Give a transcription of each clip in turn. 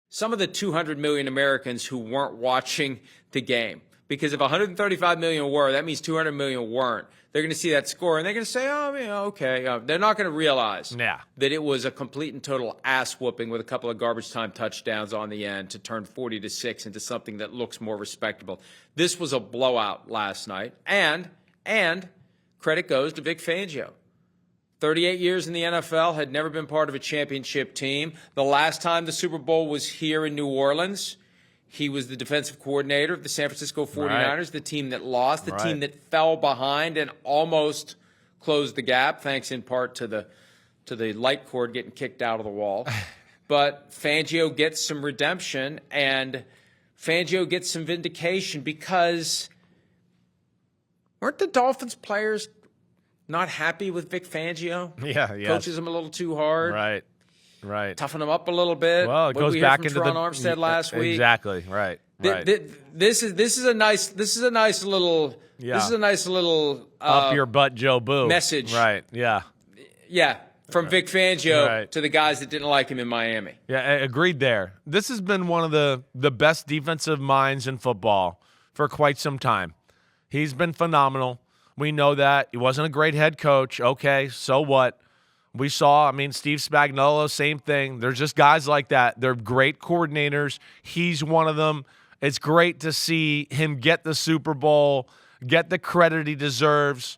some of the 200 million Americans who weren't watching the game. Because if 135 million were, that means 200 million weren't. They're going to see that score, and they're going to say, oh, yeah, okay. They're not going to realize that it was a complete and total ass-whooping with a couple of garbage-time touchdowns on the end to turn 40-6 into something that looks more respectable. This was a blowout last night, and credit goes to Vic Fangio. 38 years in the NFL, had never been part of a championship team. The last time the Super Bowl was here in New Orleans, he was the defensive coordinator of the San Francisco 49ers, the team that lost, the team that fell behind and almost closed the gap, thanks in part to the light cord getting kicked out of the wall. But Fangio gets some redemption, and Fangio gets some vindication because weren't the Dolphins players not happy with Vic Fangio? Coaches him a little too hard. Right. Toughen him up a little bit. Well, it goes back into Teron Armstead last week. Exactly. Right. This is a nice little up your butt, Joe Boo message. Right. Yeah. Yeah. From Vic Fangio to the guys that didn't like him in Miami. Yeah, agreed there. This has been one of the best defensive minds in football for quite some time. He's been phenomenal. We know that. He wasn't a great head coach. Okay, so what? We saw, Steve Spagnuolo, same thing. There's just guys like that. They're great coordinators. He's one of them. It's great to see him get the Super Bowl, get the credit he deserves.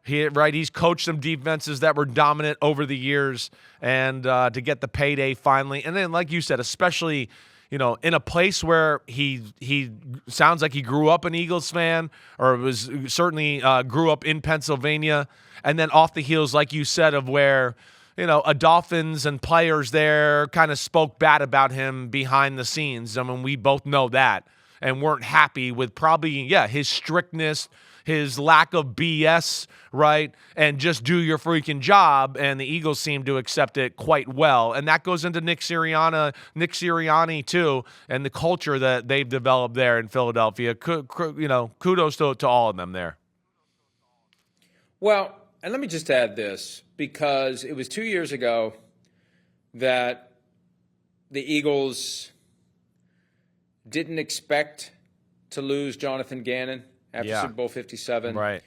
He's coached some defenses that were dominant over the years, and to get the payday finally. And then, like you said, especially, in a place where he sounds like he grew up an Eagles fan, or was certainly grew up in Pennsylvania, and then off the heels, like you said, of where a Dolphins and players there kind of spoke bad about him behind the scenes. We both know that, and weren't happy with probably his strictness, his lack of BS, right? And just do your freaking job. And the Eagles seem to accept it quite well. And that goes into Nick Sirianni too, and the culture that they've developed there in Philadelphia. Kudos to all of them there. Well, and let me just add this, because it was 2 years ago that the Eagles didn't expect to lose Jonathan Gannon after Super Bowl 57. Right.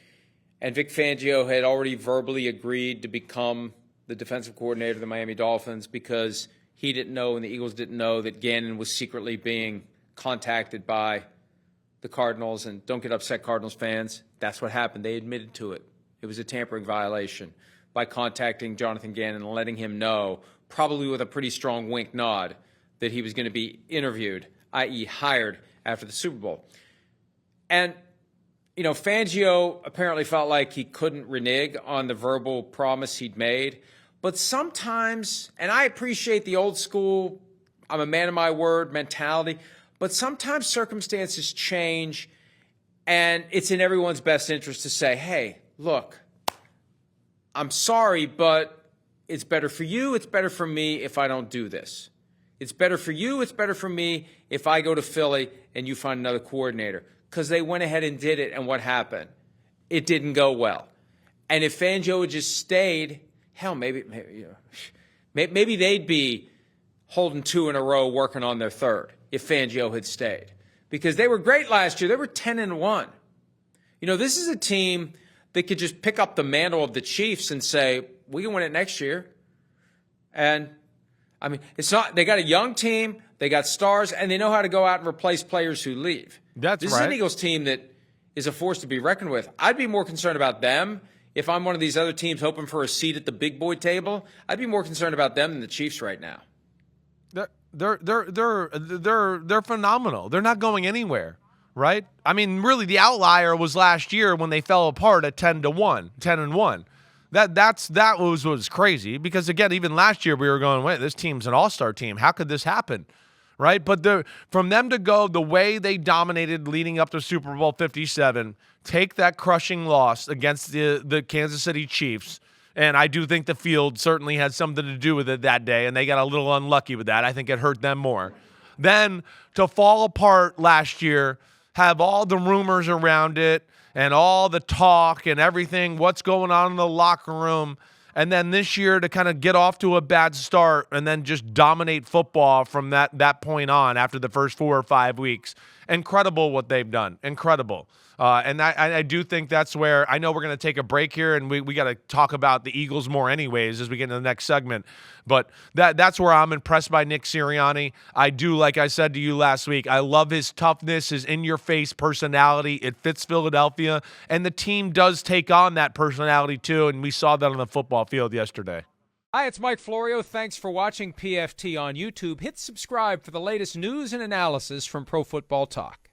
And Vic Fangio had already verbally agreed to become the defensive coordinator of the Miami Dolphins because he didn't know and the Eagles didn't know that Gannon was secretly being contacted by the Cardinals. And don't get upset, Cardinals fans. That's what happened. They admitted to it. It was a tampering violation by contacting Jonathan Gannon and letting him know, probably with a pretty strong wink nod, that he was going to be interviewed, i.e. hired, after the Super Bowl. And Fangio apparently felt like he couldn't renege on the verbal promise he'd made. But sometimes, and I appreciate the old school, I'm a man of my word mentality, but sometimes circumstances change, and it's in everyone's best interest to say, hey, look, I'm sorry, but it's better for you, it's better for me if I don't do this. It's better for you, it's better for me if I go to Philly and you find another coordinator. Because they went ahead and did it, and what happened? It didn't go well. And if Fangio had just stayed, hell, maybe they'd be holding two in a row working on their third if Fangio had stayed. Because they were great last year. They were 10-1. This is a team that could just pick up the mantle of the Chiefs and say, we can win it next year. And, it's not – they got a young team, they got stars, and they know how to go out and replace players who leave. This is an Eagles team that is a force to be reckoned with. I'd be more concerned about them if I'm one of these other teams hoping for a seat at the big boy table. I'd be more concerned about them than the Chiefs right now. They're phenomenal. They're not going anywhere, right? Really, the outlier was last year when they fell apart at 10-1. That was crazy because, again, even last year we were going, wait, this team's an all-star team. How could this happen? Right? But from them to go the way they dominated leading up to Super Bowl 57, take that crushing loss against the Kansas City Chiefs, and I do think the field certainly had something to do with it that day, and they got a little unlucky with that. I think it hurt them more. Then to fall apart last year, have all the rumors around it and all the talk and everything, what's going on in the locker room, And then this year to kind of get off to a bad start and then just dominate football from that point on after the first 4 or 5 weeks. Incredible what they've done. Incredible. And I do think that's where, I know we're going to take a break here, and we got to talk about the Eagles more anyways as we get into the next segment. But that's where I'm impressed by Nick Sirianni. I do, like I said to you last week, I love his toughness, his in-your-face personality. It fits Philadelphia, and the team does take on that personality too, and we saw that on the football field yesterday. Hi, it's Mike Florio. Thanks for watching PFT on YouTube. Hit subscribe for the latest news and analysis from Pro Football Talk.